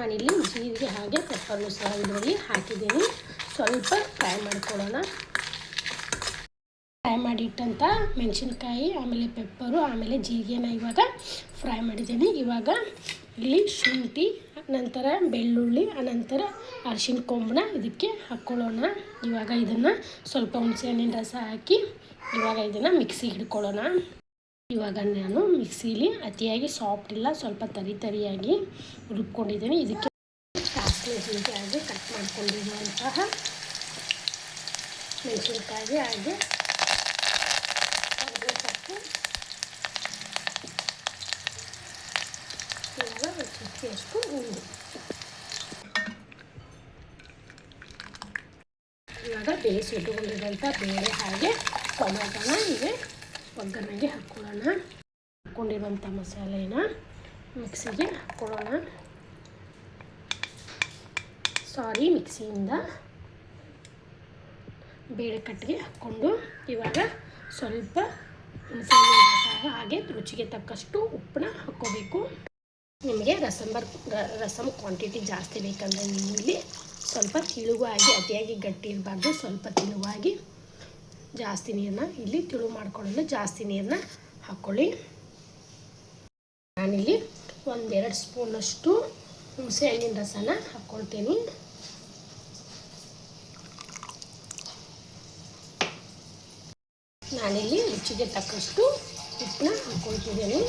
ನಾನಿಲ್ಲಿ ಜೀರಿಗೆ ಹಾಗೆ ಪೆಪ್ಪರ್ನು ಸಹ ಇದರಲ್ಲಿ ಹಾಕಿದ್ದೀನಿ. ಸ್ವಲ್ಪ ಫ್ರೈ ಮಾಡ್ಕೊಳ್ಳೋಣ. ಫ್ರೈ ಮಾಡಿಟ್ಟಂಥ ಮೆಣಸಿನ್ಕಾಯಿ ಆಮೇಲೆ ಪೆಪ್ಪರು ಆಮೇಲೆ ಜೀರಿಗೆನ ಇವಾಗ ಫ್ರೈ ಮಾಡಿದ್ದೀನಿ. ಇವಾಗ ಇಲ್ಲಿ ಶುಂಠಿ ನಂತರ ಬೆಳ್ಳುಳ್ಳಿ ಅನಂತರ ಅರಿಶಿನ ಕೊಂಬನ್ನ ಇದಕ್ಕೆ ಹಾಕ್ಕೊಳ್ಳೋಣ. ಇವಾಗ ಇದನ್ನು ಸ್ವಲ್ಪ ಹುಣಸೆಹಣ್ಣಿನ ರಸ ಹಾಕಿ ಇವಾಗ ಇದನ್ನು ಮಿಕ್ಸಿಗೆ ಹಿಡ್ಕೊಳ್ಳೋಣ. ಇವಾಗ ನಾನು ಮಿಕ್ಸಿಲಿ ಅತಿಯಾಗಿ ಸಾಫ್ಟ್ ಇಲ್ಲ, ಸ್ವಲ್ಪ ತರಿಯಾಗಿ ರುಬ್ಕೊಂಡಿದ್ದೀನಿ. ಇದಕ್ಕೆ ಸಾಸಿವೆ ಜೀರಿಗೆ ಹಾಗೆ ಕಟ್ ಮಾಡ್ಕೊಂಡಿರುವಂತಹ ಮೆಣಸಿನ್ಕಾಯಿ ಹಾಗೆ ಕರಿಬೇವು ಇವಾಗ ಒಂದು ಚಿಟಿಕೆಯಷ್ಟು ಉಂಡು. ಇವಾಗ ಬೇಯಿಸಿ ಇಟ್ಟುಕೊಂಡಿರೋಂಥ ಬೇಳೆ ಹಾಗೆ ಟೊಮೆಟೊನ ಹೀಗೆ ಒಗ್ಗರಣೆಗೆ ಹಾಕ್ಕೊಳ್ಳೋಣ. ಹಾಕ್ಕೊಂಡಿರೋಂಥ ಮಸಾಲೆನ ಮಿಕ್ಸಿಗೆ ಹಾಕ್ಕೊಳ್ಳೋಣ. ಮಿಕ್ಸಿಯಿಂದ ಬೇಳೆ ಕಟ್ಟಿಗೆ ಹಾಕ್ಕೊಂಡು ಇವಾಗ ಸ್ವಲ್ಪ ಹುಣಸೆಹಣ್ಣಿನ ರಸ ಹಾಗೆ ರುಚಿಗೆ ತಕ್ಕಷ್ಟು ಉಪ್ಪನ್ನ ಹಾಕ್ಕೋಬೇಕು. ನಿಮಗೆ ರಸಮ್ ಕ್ವಾಂಟಿಟಿ ಜಾಸ್ತಿ ಬೇಕಂದರೆ ನೀವು ಇಲ್ಲಿ ಸ್ವಲ್ಪ ತಿಳುವಾಗಿ, ಅತಿಯಾಗಿ ಗಟ್ಟಿ ಇರಬಾರ್ದು, ಸ್ವಲ್ಪ ತಿಳುವಾಗಿ ಜಾಸ್ತಿ ನೀರನ್ನ ಇಲ್ಲಿ ತಿಳು ಮಾಡ್ಕೊಳ್ಳಲು ಜಾಸ್ತಿ ನೀರನ್ನ ಹಾಕ್ಕೊಳ್ಳಿ. ನಾನಿಲ್ಲಿ 1-2 ಸ್ಪೂನಷ್ಟು ಹುಣಸೆಹಣ್ಣಿನ ರಸನ ಹಾಕ್ಕೊಳ್ತೀನಿ. ನಾನಿಲ್ಲಿ ರುಚಿಗೆ ತಕ್ಕಷ್ಟು ಉಪ್ಪನ್ನ ಹಾಕ್ಕೊಳ್ತಿದ್ದೀನಿ.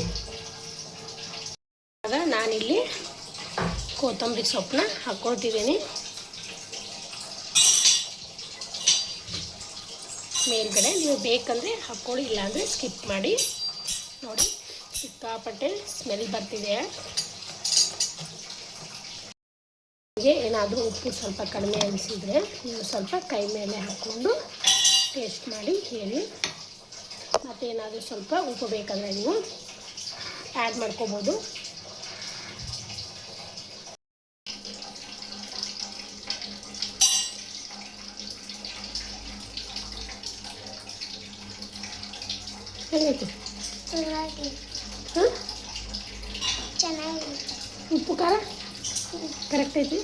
ಆಗ ನಾನಿಲ್ಲಿ ಕೊತ್ತಂಬರಿ ಸೊಪ್ಪನ್ನ ಹಾಕ್ಕೊಳ್ತಿದ್ದೀನಿ. ಮೇಲ್ಗಡೆ ನೀವು ಬೇಕಂದರೆ ಹಾಕ್ಕೊಳ್ಳಿ, ಇಲ್ಲಾಂದರೆ ಸ್ಕಿಪ್ ಮಾಡಿ. ನೋಡಿ ಸಿಕ್ಕಾಪಟ್ಟೆ ಸ್ಮೆಲ್ ಬರ್ತಿದೆ. ಹೀಗೆ ಏನಾದರೂ ಉಪ್ಪು ಸ್ವಲ್ಪ ಕಡಿಮೆ ಅನಿಸಿದರೆ ನೀವು ಸ್ವಲ್ಪ ಕೈ ಮೇಲೆ ಹಾಕ್ಕೊಂಡು ಟೇಸ್ಟ್ ಮಾಡಿ ಹೇಳಿ. ಮತ್ತೇನಾದರೂ ಸ್ವಲ್ಪ ಉಪ್ಪು ಬೇಕಂದರೆ ನೀವು ಆ್ಯಡ್ ಮಾಡ್ಕೋಬೋದು. ಹೇಗೈತಿ? ಚೆನ್ನಾಗಿ ಉಪ್ಪು ಖಾರ ಕರೆಕ್ಟ್ ಐತಿ.